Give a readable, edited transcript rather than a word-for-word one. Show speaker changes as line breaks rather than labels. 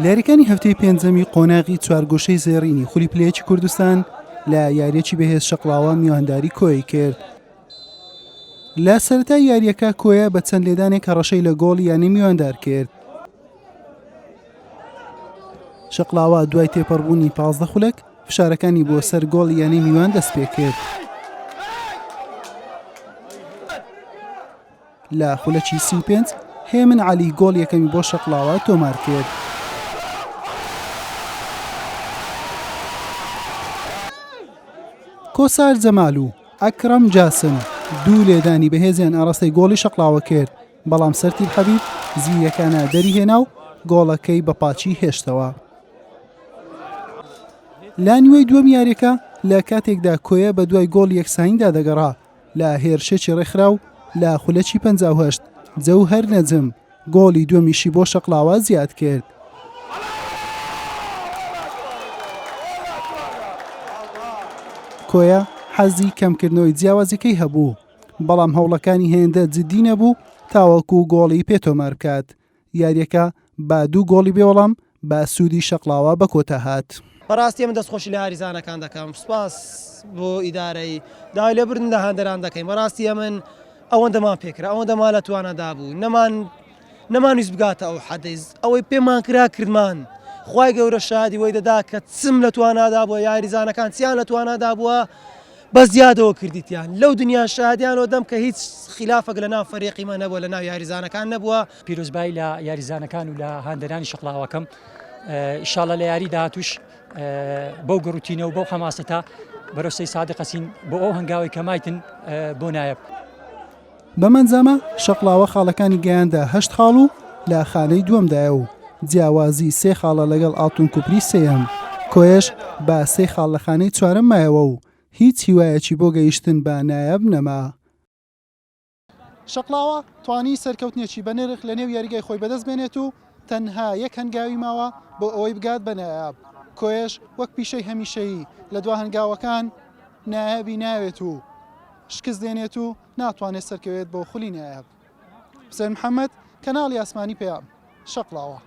لێرەکانی هەفتەی پێنجەمی قۆناغی چوارگۆشەی زێڕینی خولی پلەیەکی کوردستان لە یاریەکی بەهێز شەقڵاوە میوانداری کۆی کرد. لە سەرەتای یاریەکە کۆیە بە چەند لێدانێک هەڕەشەی لە گۆڵ یانی میواندار کرد. شەقڵاوە دوای تێپەڕبوونی 15 خولەک فشارەکانی بۆ سەر گۆڵ یانی میوان دەست پێ کرد. لە خولەکی 35 هێمن عەلی گۆڵ یەکەمی بۆ شەقڵاوە تۆمار کرد. کۆسار جەمال و ئەکرەم جاسم دوو لێدانی بەهێزیان ئاڕاستەی گۆڵی شەقڵاوە کرد، بەڵام سەرتیب حەبیب زیرەکانە دەری هێنا و گۆڵەکەی بە پاچی هێشتەوە. لا نیوەی دووەم یاریەکە لە کاتێکدا کۆیە بە دوای گۆڵ یەکسانیدا دەگەڕا لە هێرشێکی ڕێکخرا و لە خولەکی 58 جەوهەر نەجم گۆڵی دووەمیشی بۆ شەقڵاوە زیاد کرد. کۆیە حەزی کەمکردنەوەی جیاوازەکەی هەبوو، بەڵام هەوڵەکانی هێندە جددی نەبوو تاوەکو گۆڵی پێتۆمار بکات. یاریەکە با دوو گۆڵی بێوەڵام بە سوودی شەقڵاوە بە کۆتا هات.
بەڕاستی ئەمە دەستخۆشی لە یاریزانەکان دەکەم، سوپاس بۆ ئیدارەی داوای لێبوردن لە هەندەران دەکەین. بەڕاستی ئەمن ئەوەندەمان پێکرا، ئەوەندەمان لە توانەدا بوو، نەمانویست بگاتە ئەو حەدەیز ئەوەی پێمان کرا کردمان. خوای گەورە شادی وەی دەدا کە چم لە توانادا بووە، یاریزانەکان چیان لە توانادا بووە بە زیادەوە کردیتیان. لەو دنیا شادیانەوە دەم کە هیچ خلافەک لە ناو فەرێقیمە نەبووە، لە ناو یاریزانەکان نەبووە.
پیرۆزبایی لە یاریزانەکان و لە هاندەرانی شەقڵاوەکەم ئینشاڵڵا لە یاری داهاتوش بەو گەڕوتینە و بەو حەماسەتە بەرەوسەی سادقەچین بۆ ئەو هەنگاوی کە مایتن بۆ نایب.
بەمەنجامە شەقڵاوە خاڵەکانی گەیاندا 8 خاڵ و لە خانەی دووەمدایە و جیاوازی 3 خاڵە لەگەڵ ئاڵتون کوپری سێیەم. کۆیەش بە 3 خاڵ لە خانەی چوارەم مایەوە و هیچ هیوایەکی بۆ گەیشتن بە نایب نەما. شەقڵاوە توانی سەرکەوتنێکی بە نرخ لە نێو یاریگای خۆی بەدەست بێنێت و تەنها یەک هەنگاوی ماوە بۆ ئەوەی بگات بە نایاب. کۆیەش وەک پیشەی هەمیشەیی لە دوا هەنگاوەکان نایابی ناوێت و شکست دێنێت و ناتوانێت سەرکەوێت بۆ خولی نایاب. حوسێن محەممەد، کەناڵی ئاسمانی پێیام، شەقڵاوە.